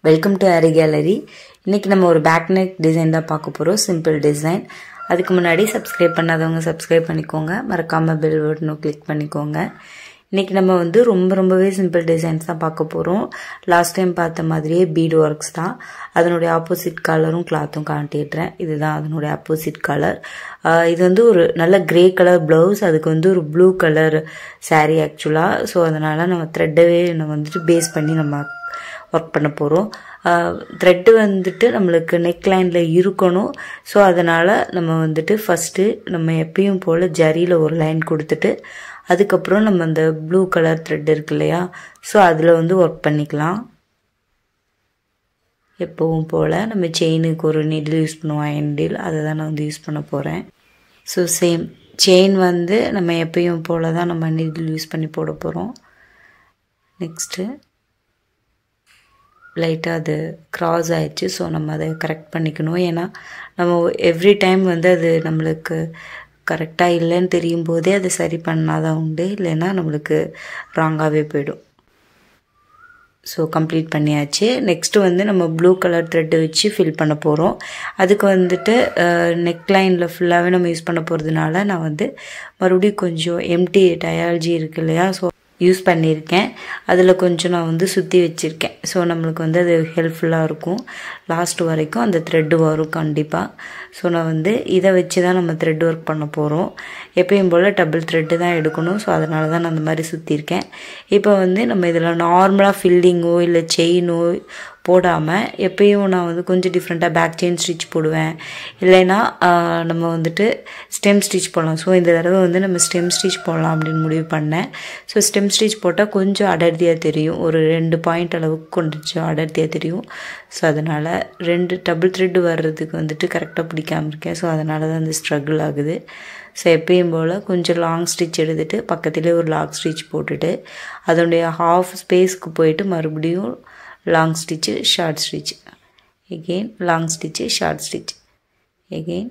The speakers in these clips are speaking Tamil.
Welcome to aari gallery. இன்னைக்கு நம்ம ஒரு பேக் நெக் டிசைன் தான் பார்க்க போகிறோம். Simple design. அதுக்கு முன்னாடி சப்ஸ்கிரைப் பண்ணாதவங்க சப்ஸ்கிரைப் பண்ணிக்கோங்க. மறக்காமல் பெல் பட்டனும் கிளிக் பண்ணிக்கோங்க. இன்னைக்கு நம்ம ரொம்பவே சிம்பிள் டிசைன்ஸ் தான் பார்க்க போகிறோம். லாஸ்ட் டைம் பார்த்த மாதிரியே பீட் ஒர்க்ஸ் தான். அதனுடைய ஆப்போசிட் கலரும் கிளாத்தும் காட்டிடுறேன். இதுதான் அதனுடைய ஆப்போசிட் கலர். இது ஒரு நல்ல கிரே கலர் ப்ளவுஸ். அதுக்கு ஒரு ப்ளூ கலர் சாரீ ஆக்சுவலாக. ஸோ அதனால நம்ம த்ரெட்டவே நம்ம பேஸ் பண்ணி நம்ம ஒர்க் பண்ண போகிறோம். த்ரெட்டு நம்மளுக்கு நெக் லைனில் இருக்கணும். ஸோ அதனால் நம்ம ஃபஸ்ட்டு நம்ம எப்பயும் போல் ஜரியில் ஒரு லைன் கொடுத்துட்டு அதுக்கப்புறம் நம்ம அந்த ப்ளூ கலர் த்ரெட் இருக்கு இல்லையா, ஸோ அதில் ஒர்க் பண்ணிக்கலாம். எப்பவும் போல் நம்ம செயினுக்கு ஒரு நீடில் யூஸ் பண்ணுவோம், அயன் நீடில். அதை தான் நான் யூஸ் பண்ண போகிறேன். ஸோ சேம் செயின் நம்ம எப்பயும் போல் தான் நம்ம நீடில் யூஸ் பண்ணி போட போகிறோம். நெக்ஸ்ட்டு லைட்டாக அது க்ராஸ் ஆயிடுச்சு. ஸோ நம்ம அதை கரெக்ட் பண்ணிக்கணும். ஏன்னா நம்ம எவ்ரி டைம் அது நம்மளுக்கு கரெக்டாக இல்லைன்னு தெரியும் போதே அதை சரி பண்ணாதான் உண்டு, இல்லைன்னா நம்மளுக்கு ராங்காகவே போயிடும். ஸோ கம்ப்ளீட் பண்ணியாச்சு. நெக்ஸ்ட்டு நம்ம ப்ளூ கலர் த்ரெட்டு வச்சு ஃபில் பண்ண போகிறோம். அதுக்கு நெக் லைனில் ஃபுல்லாகவே நம்ம யூஸ் பண்ண போகிறதுனால நான் மறுபடியும் கொஞ்சம் எம்டி டயாலஜி இருக்கு இல்லையா, ஸோ யூஸ் பண்ணியிருக்கேன். அதில் கொஞ்சம் நான் சுற்றி வச்சுருக்கேன். ஸோ நம்மளுக்கு அது ஹெல்ப்ஃபுல்லாக இருக்கும். லாஸ்ட் வரைக்கும் அந்த த்ரெட்டு வரும் கண்டிப்பாக. ஸோ நான் இதை வச்சு தான் நம்ம த்ரெட் ஒர்க் பண்ண போகிறோம். எப்பயும் போல் டபுள் த்ரெட்டு தான் எடுக்கணும். ஸோ அதனால தான் நான் அந்த மாதிரி சுற்றிருக்கேன். இப்போ நம்ம இதில் நார்மலாக ஃபில்லிங்கோ இல்லை செயினோ போடாமல் எப்பயும் நான் கொஞ்சம் டிஃப்ரெண்ட்டாக பேக் செயின் ஸ்டிச் போடுவேன், இல்லைன்னா நம்ம ஸ்டெம் ஸ்டிச் போடலாம். ஸோ இந்த தடவை நம்ம ஸ்டெம் ஸ்டிச் போடலாம் அப்படின்னு முடிவு பண்ணேன். ஸோ ஸ்டெம் ஸ்டிச் போட்டால் கொஞ்சம் அடர்த்தியாக தெரியும். ஒரு 2 பாயிண்ட் அளவுக்கு கொஞ்சம் அடர்த்தியாக தெரியும். ஸோ அதனால் 2 டபுள் த்ரெட்டு வர்றதுக்கு கரெக்டாக பிடிக்காமல் இருக்கேன். ஸோ அதனால தான் அந்த ஸ்ட்ரகிள் ஆகுது. ஸோ எப்பயும் போல் கொஞ்சம் லாங் ஸ்டிச் எடுத்துகிட்டு பக்கத்துலேயே ஒரு லாங் ஸ்டிச் போட்டுட்டு அதனுடைய ஹாஃப் ஸ்பேஸ்க்கு போயிட்டு மறுபடியும் long stitch short stitch, again long stitch short stitch, again.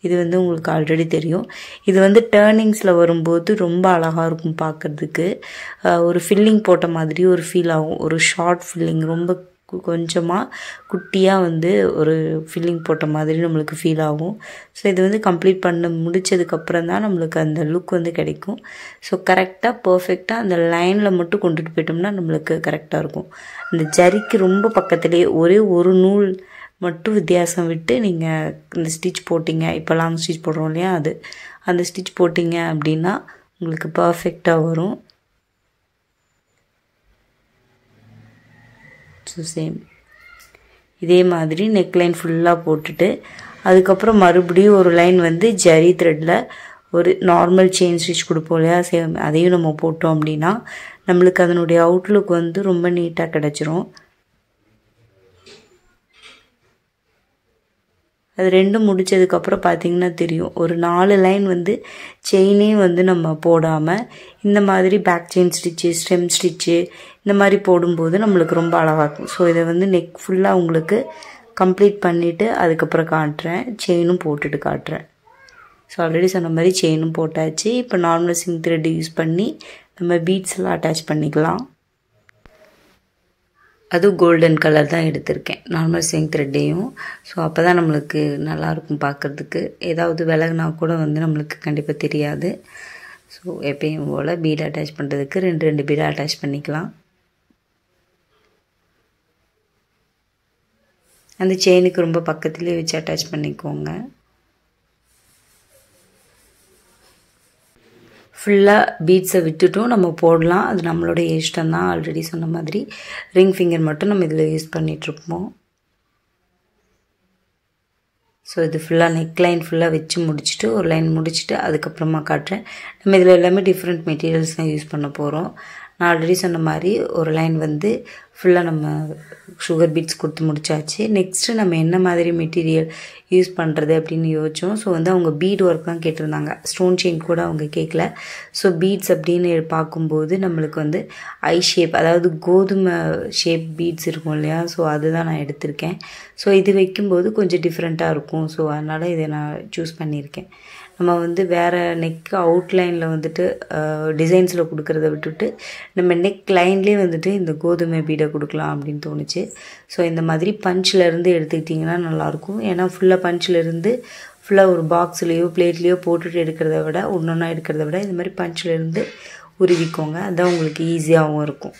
இது உங்களுக்கு ஆல்ரெடி தெரியும். இது டேர்னிங்ஸில் வரும்போது ரொம்ப அழகாக இருக்கும் பார்க்குறதுக்கு. ஒரு ஃபில்லிங் போட்ட மாதிரி ஒரு ஃபீல் ஆகும். ஒரு ஷார்ட் ஃபில்லிங், ரொம்ப கொஞ்சமாக குட்டியாக ஒரு ஃபில்லிங் போட்ட மாதிரி நம்மளுக்கு ஃபீல் ஆகும். ஸோ இது கம்ப்ளீட் பண்ண முடித்ததுக்கப்புறம் தான் நம்மளுக்கு அந்த லுக் கிடைக்கும். ஸோ கரெக்டாக பர்ஃபெக்டாக அந்த லைனில் மட்டும் கொண்டுட்டு போயிட்டோம்னா நம்மளுக்கு கரெக்டாக இருக்கும். அந்த ஜரிக்கு ரொம்ப பக்கத்துலேயே ஒரே ஒரு நூல் மட்டும் வித்தியாசம் விட்டு நீங்கள் இந்த ஸ்டிச் போட்டிங்க, இப்போ லாங் ஸ்டிச் போடுறோம் இல்லையா, அந்த ஸ்டிச் போட்டிங்க அப்படின்னா உங்களுக்கு பர்ஃபெக்டாக வரும். ஸோ சேம் இதே மாதிரி நெக் லைன் ஃபுல்லாக போட்டுட்டு அதுக்கப்புறம் மறுபடியும் ஒரு லைன் ஜரி த்ரெட்டில் ஒரு நார்மல் செயின் ஸ்டிச் கொடுப்போம் இல்லையா, சேம் அதையும் நம்ம போட்டோம் அப்படின்னா நம்மளுக்கு அதனுடைய அவுட்லுக் ரொம்ப நீட்டாக கிடச்சிரும். அது ரெண்டும் முடித்ததுக்கப்புறம் பார்த்திங்கன்னா தெரியும், ஒரு 4 லைன் செயினே நம்ம போடாமல் இந்த மாதிரி back chain stitch, stem stitch இந்த மாதிரி போடும்போது நம்மளுக்கு ரொம்ப அழகாக இருக்கும். ஸோ இதை நெக் ஃபுல்லாக உங்களுக்கு கம்ப்ளீட் பண்ணிவிட்டு அதுக்கப்புறம் காட்டுறேன். செயினும் போட்டுட்டு காட்டுறேன். ஸோ ஆல்ரெடி சொன்ன மாதிரி செயினும் போட்டாச்சு. இப்போ நார்மல் சிங் த்ரெட் யூஸ் பண்ணி நம்ம பீட்ஸ் எல்லாம் அட்டாச் பண்ணிக்கலாம். அதுவும் கோல்டன் கலர் தான் எடுத்திருக்கேன், நார்மல் சிங் த்ரெட்டையும். ஸோ அப்போ தான் நம்மளுக்கு நல்லாயிருக்கும் பார்க்குறதுக்கு. ஏதாவது விலகுனா கூட நம்மளுக்கு கண்டிப்பாக தெரியாது. ஸோ எப்பயும் போல் பீட் அட்டாச் பண்ணுறதுக்கு 2 பீடை அட்டாச் பண்ணிக்கலாம். அந்த செயினுக்கு ரொம்ப பக்கத்துலேயே வச்சு அட்டாச் பண்ணிக்கோங்க. ஃபுல்லாக பீட்ஸை விட்டுட்டும் நம்ம போடலாம், அது நம்மளுடைய இஷ்டம் தான். ஆல்ரெடி சொன்ன மாதிரி ரிங் ஃபிங்கர் மட்டும் நம்ம இதில் யூஸ் பண்ணிகிட்ருப்போம். ஸோ இது ஃபுல்லாக நெக் லைன் ஃபுல்லாக வச்சு முடிச்சுட்டு ஒரு லைன் முடிச்சுட்டு அதுக்கப்புறமா காட்டுறேன். நம்ம இதில் எல்லாமே டிஃப்ரெண்ட் மெட்டீரியல்ஸ் தான் யூஸ் பண்ண போகிறோம். நான் ஆல்ரெடி சொன்ன மாதிரி ஒரு லைன் ஃபுல்லாக நம்ம சுகர் பீட்ஸ் கொடுத்து முடிச்சாச்சு. நெக்ஸ்ட்டு நம்ம என்ன மாதிரி மெட்டீரியல் யூஸ் பண்ணுறது அப்படின்னு யோசித்தோம். ஸோ அவங்க பீட் ஒர்க் தான் கேட்டிருந்தாங்க, ஸ்டோன் செயின் கூட அவங்க கேட்கல. ஸோ பீட்ஸ் அப்படின்னு பார்க்கும்போது நம்மளுக்கு ஐ ஷேப், அதாவது கோதுமை ஷேப் பீட்ஸ் இருக்கும் இல்லையா, ஸோ அதுதான் நான் எடுத்திருக்கேன். ஸோ இது வைக்கும்போது கொஞ்சம் டிஃப்ரெண்ட்டாக இருக்கும். ஸோ அதனால் இதை நான் சூஸ் பண்ணியிருக்கேன். நம்ம வந்து வேறு நெக் அவுட்லைனில் வந்துட்டு டிசைன்ஸில் கொடுக்குறத விட்டுட்டு நம்ம நெக் லைன்லேயே வந்துட்டு இந்த கோதுமை பீடை கொடுக்கலாம் அப்படின்னு தோணுச்சு. ஸோ இந்த மாதிரி பஞ்சிலேருந்து எடுத்துக்கிட்டிங்கன்னா நல்லாயிருக்கும். ஏன்னா ஃபுல்லாக பஞ்சிலேருந்து ஃபுல்லாக ஒரு பாக்ஸ்லேயோ பிளேட்லேயோ போட்டுட்டு எடுக்கிறத விட ஒன்றா எடுக்கிறத விட இந்த மாதிரி பஞ்சிலேருந்து உருவிக்கோங்க. அதுதான் உங்களுக்கு ஈஸியாகவும் இருக்கும்.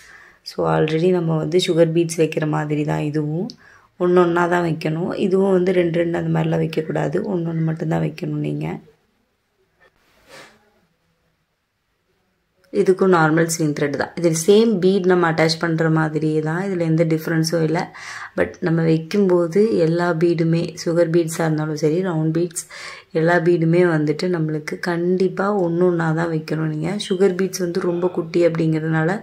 ஸோ ஆல்ரெடி நம்ம வந்து சுகர் பீட்ஸ் வைக்கிற மாதிரி தான் இதுவும் ஒன்றா தான் வைக்கணும். இதுவும் வந்து 2 அந்த மாதிரிலாம் வைக்கக்கூடாது, ஒன்று மட்டும்தான் வைக்கணும். நீங்கள் இதுக்கும் நார்மல் சீன் த்ரெட் தான். இது சேம் பீட் நம்ம அட்டாச் பண்ணுற மாதிரியே தான், இதில் எந்த டிஃப்ரென்ஸும் இல்லை. பட் நம்ம வைக்கும்போது எல்லா பீடுமே சுகர் பீட்ஸாக இருந்தாலும் சரி ரவுண்ட் பீட்ஸ் எல்லா பீடுமே வந்துட்டு நம்மளுக்கு கண்டிப்பாக ஒன்றா தான் வைக்கணும். நீங்கள் சுகர் பீட்ஸ் வந்து ரொம்ப குட்டி அப்படிங்கிறதுனால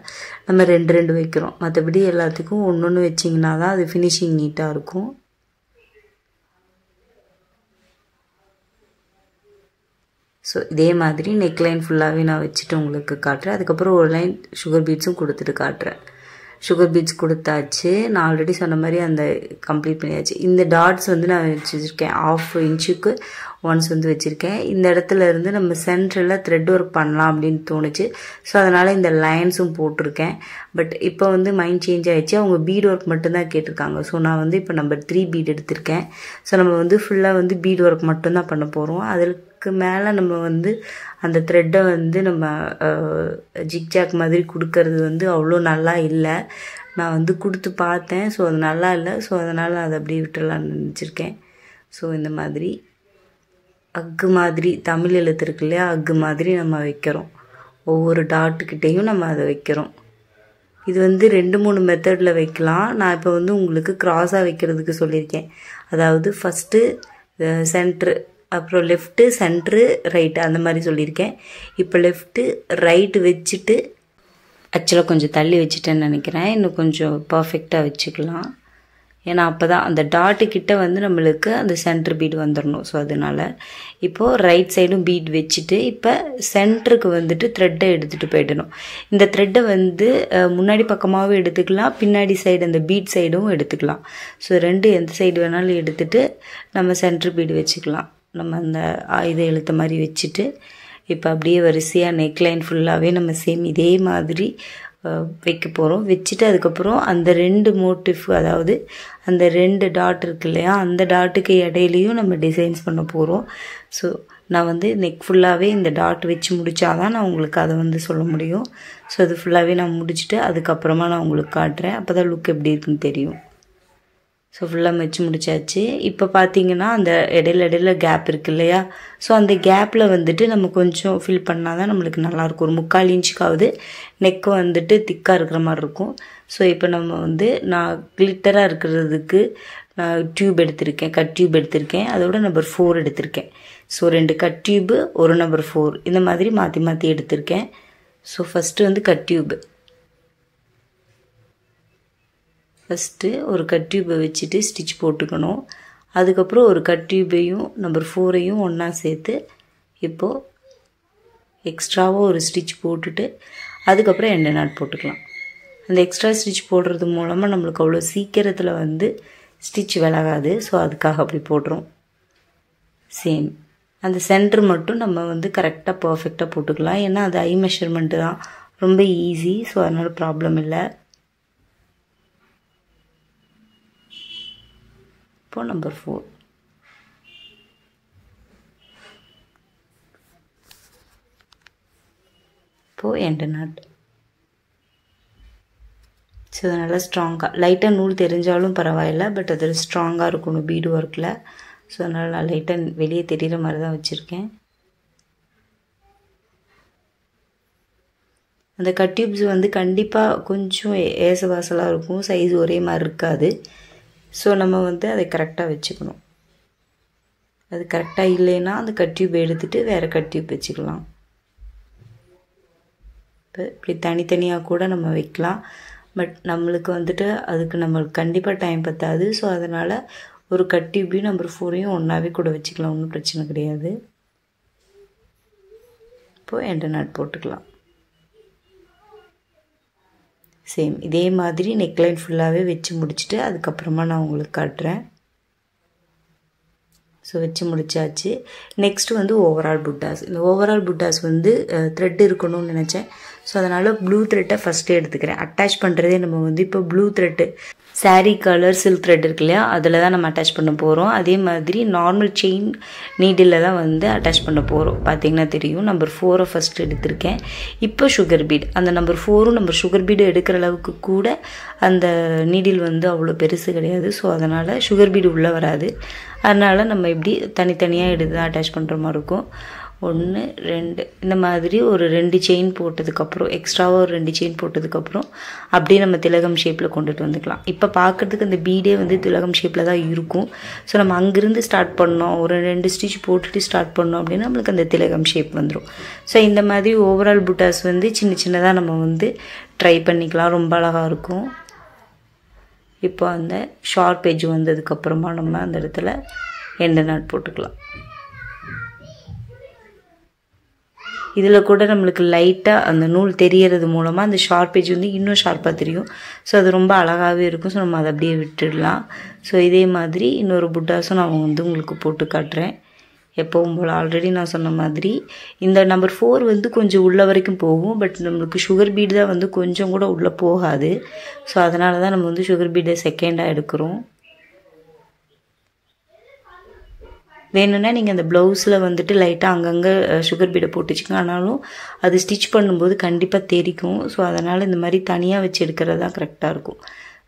நம்ம 2 வைக்கிறோம். மற்றபடி எல்லாத்துக்கும் ஒன்று வச்சிங்கன்னா தான் அது ஃபினிஷிங் நீட்டாக இருக்கும். ஸோ இதே மாதிரி நெக் லைன் ஃபுல்லாகவே நான் வச்சுட்டு உங்களுக்கு காட்டுறேன். அதுக்கப்புறம் ஒரு லைன் சுகர் பீட்ஸும் கொடுத்துட்டு காட்டுறேன். சுகர் பீட்ஸ் கொடுத்தாச்சு. நான் ஆல்ரெடி சொன்ன மாதிரி அந்த கம்ப்ளீட் பண்ணியாச்சு. இந்த டாட்ஸ் வந்து நான் வச்சுருக்கேன் 1/2 இன்ச்சுக்கு ஒன்ஸ் வந்து வச்சுருக்கேன். இந்த இடத்துல இருந்து நம்ம சென்டரில் த்ரெட் ஒர்க் பண்ணலாம் அப்படின்னு தோணுச்சு. ஸோ அதனால் இந்த லைன்ஸும் போட்டிருக்கேன். பட் இப்போ வந்து மைண்ட் சேஞ்ச் ஆகிடுச்சு. அவங்க பீட் ஒர்க் மட்டும்தான் கேட்டிருக்காங்க. ஸோ நான் வந்து இப்போ நம்பர் 3 பீட் எடுத்திருக்கேன். ஸோ நம்ம வந்து ஃபுல்லாக வந்து பீட் ஒர்க் மட்டும்தான் பண்ண போகிறோம். அதுக்கு மேலே நம்ம வந்து அந்த த்ரெட்டை வந்து நம்ம ஜிக்ஜாக் மாதிரி கொடுக்கறது வந்து அவ்வளோ நல்லா இல்லை. நான் வந்து கொடுத்து பார்த்தேன். ஸோ அது நல்லா இல்லை. ஸோ அதனால் அதை அப்படியே விட்டுடலான்னு நினச்சிருக்கேன். ஸோ இந்த மாதிரி அக்கு மாதிரி தமிழ் எழுத்து இருக்கு இல்லையா, அக்கு மாதிரி நம்ம வைக்கிறோம். ஒவ்வொரு டாட்டுக்கிட்டேயும் நம்ம அதை வைக்கிறோம். இது வந்து 2-3 மெத்தடில் வைக்கலாம். நான் இப்போ வந்து உங்களுக்கு க்ராஸாக வைக்கிறதுக்கு சொல்லியிருக்கேன். அதாவது ஃபஸ்ட்டு சென்ட்ரு, அப்புறம் லெஃப்ட்டு, சென்ட்ரு, ரைட்டு அந்த மாதிரி சொல்லியிருக்கேன். இப்போ லெஃப்ட்டு ரைட்டு வச்சுட்டு ஆக்சுவலாக கொஞ்சம் தள்ளி வச்சுட்டேன்னு நினைக்கிறேன். இன்னும் கொஞ்சம் பர்ஃபெக்டாக வச்சுக்கலாம். ஏன்னா அப்போ தான் அந்த டாட்டுக்கிட்ட வந்து நம்மளுக்கு அந்த சென்ட்ரு பீட் வந்துடணும். ஸோ அதனால் இப்போது ரைட் சைடும் பீட் வச்சுட்டு இப்போ சென்டருக்கு வந்துட்டு த்ரெட்டை எடுத்துகிட்டு போயிடணும். இந்த த்ரெட்டை வந்து முன்னாடி பக்கமாகவும் எடுத்துக்கலாம், பின்னாடி சைடு அந்த பீட் சைடும் எடுத்துக்கலாம். ஸோ 2 எந்த சைடு வேணாலும் எடுத்துகிட்டு நம்ம சென்ட்ரு பீடு வச்சுக்கலாம். நம்ம அந்த இதை எழுத்த மாதிரி வச்சுட்டு இப்போ அப்படியே வரிசையாக நெக்லைன் ஃபுல்லாகவே நம்ம சேம் இதே மாதிரி வைக்க போகிறோம். வச்சுட்டு அதுக்கப்புறம் அந்த 2 மோட்டிவ், அதாவது அந்த 2 டாட் இருக்கு இல்லையா, அந்த டாட்டுக்கு இடையிலையும் நம்ம டிசைன்ஸ் பண்ண போகிறோம். ஸோ நான் வந்து நெக் ஃபுல்லாகவே இந்த டாட் வச்சு முடித்தாதான் நான் உங்களுக்கு அதை வந்து சொல்ல முடியும். ஸோ அது ஃபுல்லாகவே நான் முடிச்சுட்டு அதுக்கப்புறமா நான் உங்களுக்கு காட்டுறேன். அப்போ தான் லுக் எப்படி இருக்குன்னு தெரியும். ஸோ ஃபுல்லாக வச்சு முடிச்சாச்சு. இப்போ பார்த்தீங்கன்னா அந்த இடையில கேப் இருக்கு இல்லையா, ஸோ அந்த கேப்பில் வந்துட்டு நம்ம கொஞ்சம் ஃபில் பண்ணால் தான் நம்மளுக்கு நல்லாயிருக்கும். ஒரு 3/4 இன்ச்சுக்காவது நெக்கு வந்துட்டு திக்காக இருக்கிற மாதிரி இருக்கும். ஸோ இப்போ நம்ம வந்து நான் கிளிட்டராக இருக்கிறதுக்கு நான் டியூப் எடுத்திருக்கேன், கட் டியூப் எடுத்திருக்கேன். அதோட நம்பர் 4 எடுத்திருக்கேன். ஸோ 2 கட் டியூபு, ஒரு நம்பர் 4 இந்த மாதிரி மாற்றி மாற்றி எடுத்திருக்கேன். ஸோ ஃபஸ்ட்டு வந்து கட் டியூபு, ஃபஸ்ட்டு ஒரு கட் டியூப்பை வச்சுட்டு ஸ்டிச் போட்டுக்கணும். அதுக்கப்புறம் ஒரு கட் டியூபையும் நம்பர் 4ஐயும் ஒன்றா சேர்த்து இப்போது எக்ஸ்ட்ராவாக ஒரு ஸ்டிச் போட்டுட்டு அதுக்கப்புறம் எண்ட் நாட் போட்டுக்கலாம். அந்த எக்ஸ்ட்ரா ஸ்டிச் போடுறது மூலமாக நம்மளுக்கு அவ்வளோ சீக்கிரத்தில் வந்து ஸ்டிச் விலகாது. ஸோ அதுக்காக அப்படி போடுறோம். சேம் அந்த சென்டர் மட்டும் நம்ம வந்து கரெக்டாக பர்ஃபெக்டாக போட்டுக்கலாம். ஏன்னா அது ஐ மெஷர்மெண்ட்டு தான், ரொம்ப ஈஸி. ஸோ அதனால் ப்ராப்ளம் இல்லை. இப்போ நம்பர் 4 இப்போது எண்ட் நாட். ஸோ அது நல்லா ஸ்ட்ராங்காக லைட்டாக நூல் தெரிஞ்சாலும் பரவாயில்ல, பட் அது ஸ்ட்ராங்காக இருக்கணும் பீடு ஒர்க்கில். ஸோ அதனால் நான் லைட்டாக வெளியே தெரிகிற மாதிரி தான் வச்சுருக்கேன். அந்த கட் டியூப்ஸ் வந்து கண்டிப்பாக கொஞ்சம் ஏசவாசலாக இருக்கும், சைஸ் ஒரே மாதிரி இருக்காது. ஸோ நம்ம வந்து அதை கரெக்டாக வச்சுக்கணும். அது கரெக்டாக இல்லைன்னா அந்த கட் டியூப் எடுத்துகிட்டு வேறு கட் டியூப் வச்சுக்கலாம். இப்போ இப்படி தனித்தனியாக கூட நம்ம வைக்கலாம். பட் நம்மளுக்கு வந்துட்டு அதுக்கு நம்மளுக்கு கண்டிப்பாக டைம் பத்தாது. ஸோ அதனால் ஒரு கட் டியூபையும் நம்பர் 4ஐயும் ஒன்றாவே கூட வச்சுக்கலாம், ஒன்றும் பிரச்சனை கிடையாது. இப்போது எண்ட் நாட் போட்டுக்கலாம். சேம் இதே மாதிரி நெக்லைன் ஃபுல்லாகவே வச்சு முடிச்சுட்டு அதுக்கப்புறமா நான் உங்களுக்கு காட்டுறேன். ஸோ வச்சு முடிச்சாச்சு. நெக்ஸ்ட்டு வந்து ஓவரால் புட்டாஸ். இந்த ஓவரால் புட்டாஸ் வந்து த்ரெட் இருக்கணும்னு நினச்சேன். ஸோ அதனால் ப்ளூ த்ரெட்டை ஃபஸ்ட்டு எடுத்துக்கிறேன். அட்டாச் பண்ணுறதே நம்ம வந்து இப்போ blue thread sari colour silk thread இருக்கு இல்லையா, அதில் தான் நம்ம அட்டாச் பண்ண போகிறோம். அதே மாதிரி நார்மல் செயின் நீடில் தான் வந்து அட்டாச் பண்ண போகிறோம். பார்த்திங்கன்னா தெரியும். நம்பர் 4 ஃபஸ்ட்டு எடுத்திருக்கேன். இப்போ சுகர் பீட். அந்த நம்பர் 4 நம்ம சுகர் பீடு எடுக்கிற அளவுக்கு கூட அந்த நீடில் வந்து அவ்வளோ பெருசு கிடையாது. ஸோ அதனால் சுகர் பீடு உள்ளே வராது. அதனால் நம்ம இப்படி தனித்தனியாக எடுத்து தான் அட்டாச் பண்ணுற மாதிரி இருக்கும். 1 2 இந்த மாதிரி ஒரு 2 செயின் போட்டதுக்கப்புறம், எக்ஸ்ட்ராவாக ஒரு 2 செயின் போட்டதுக்கப்புறம் அப்படியே நம்ம திலகம் ஷேப்பில் கொண்டுட்டு வந்துக்கலாம். இப்போ பார்க்குறதுக்கு அந்த பீடே வந்து திலகம் ஷேப்பில் தான் இருக்கும். ஸோ நம்ம அங்கேருந்து ஸ்டார்ட் பண்ணோம், ஒரு 2 ஸ்டிச் போட்டுட்டு ஸ்டார்ட் பண்ணோம் அப்படின்னா நம்மளுக்கு அந்த திலகம் ஷேப் வந்துடும். ஸோ இந்த மாதிரி ஓவரால் புட்டாஸ் வந்து சின்ன சின்னதாக நம்ம வந்து ட்ரை பண்ணிக்கலாம். ரொம்ப அழகாக இருக்கும். இப்போ அந்த ஷார்ப் எட்ஜ் வந்ததுக்கப்புறமா நம்ம அந்த இடத்துல எண்டு நாட் போட்டுக்கலாம். இதில் கூட நம்மளுக்கு லைட்டாக அந்த நூல் தெரியறது மூலமாக அந்த ஷார்ப் எட்ஜ் வந்து இன்னும் ஷார்ப்பாக தெரியும். ஸோ அது ரொம்ப அழகாகவே இருக்கும். ஸோ நம்ம அதை அப்படியே விட்டுடலாம். ஸோ இதே மாதிரி இன்னொரு புட்டாஸும் நான் வந்து உங்களுக்கு போட்டு காட்டுறேன். எப்போவும் போல் ஆல்ரெடி நான் சொன்ன மாதிரி இந்த நம்பர் 4 வந்து கொஞ்சம் உள்ள வரைக்கும் போகும். பட் நம்மளுக்கு சுகர் பீடு தான் வந்து கொஞ்சம் கூட உள்ளே போகாது. ஸோ அதனால தான் நம்ம வந்து சுகர் பீடை செகண்டாக எடுக்கிறோம். வேணும்னா நீங்கள் அந்த ப்ளவுஸில் வந்துட்டு லைட்டாக அங்கங்கே சுகர் பீடை போட்டுச்சுங்க. ஆனாலும் அது ஸ்டிச் பண்ணும்போது கண்டிப்பாக தெரிக்கும். ஸோ அதனால் இந்த மாதிரி தனியாக வச்சு எடுக்கிறது தான் கரெக்டாக இருக்கும்.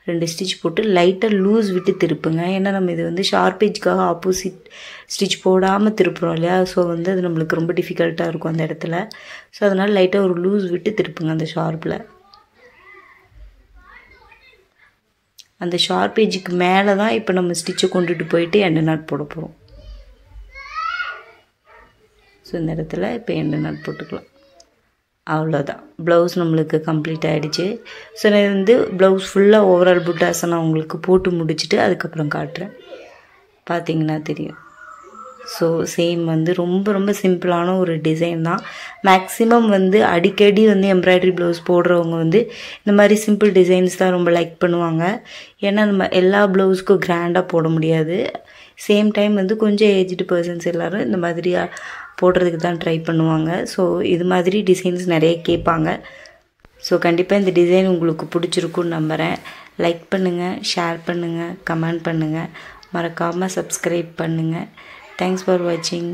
2 ஸ்டிச் போட்டு லைட்டாக லூஸ் விட்டு திருப்புங்க. ஏன்னா நம்ம இது வந்து ஷார்ப் எட்ஜ்க்காக ஆப்போசிட் ஸ்டிச் போடாமல் திருப்புறோம் இல்லையா. ஸோ வந்து அது நம்மளுக்கு ரொம்ப டிஃபிகல்ட்டாக இருக்கும் அந்த இடத்துல. ஸோ அதனால் லைட்டாக ஒரு லூஸ் விட்டு திருப்புங்க அந்த ஷார்ப்பில். அந்த ஷார்ப் எட்ஜுக்கு மேலே தான் இப்போ நம்ம ஸ்டிச்சை கொண்டுட்டு போயிட்டு எண்டு நாட் போட போகிறோம். ஸோ இந்த இடத்துல இப்போ எண்டு நாட் போட்டுக்கலாம். அவ்வளோதான், ப்ளவுஸ் நம்மளுக்கு கம்ப்ளீட் ஆகிடுச்சு. ஸோ நான் வந்து ப்ளவுஸ் ஃபுல்லாக ஓவரால் புட்டாஸை நான் உங்களுக்கு போட்டு முடிச்சுட்டு அதுக்கப்புறம் காட்டுறேன். பார்த்தீங்கன்னா தெரியும். ஸோ சேம் வந்து ரொம்ப ரொம்ப சிம்பிளான ஒரு டிசைன் தான். மேக்ஸிமம் வந்து அடிக்கடி வந்து எம்ப்ராய்டரி ப்ளவுஸ் போடுறவங்க வந்து இந்த மாதிரி சிம்பிள் டிசைன்ஸ் தான் ரொம்ப லைக் பண்ணுவாங்க. ஏன்னா நம்ம எல்லா ப்ளவுஸ்க்கும் கிராண்டாக போட முடியாது. சேம் டைம் வந்து கொஞ்சம் ஏஜ்டு பர்சன்ஸ் எல்லோரும் இந்த மாதிரி போடுறதுக்கு தான் ட்ரை பண்ணுவாங்க. ஸோ இது மாதிரி டிசைன்ஸ் நிறைய கேட்பாங்க. ஸோ கண்டிப்பாக இந்த டிசைன் உங்களுக்கு பிடிச்சிருக்குன்னு நம்புகிறேன். லைக் பண்ணுங்கள், ஷேர் பண்ணுங்கள், கமெண்ட் பண்ணுங்கள், மறக்காமல் சப்ஸ்கிரைப் பண்ணுங்கள். தேங்க்ஸ் ஃபார் வாட்சிங்.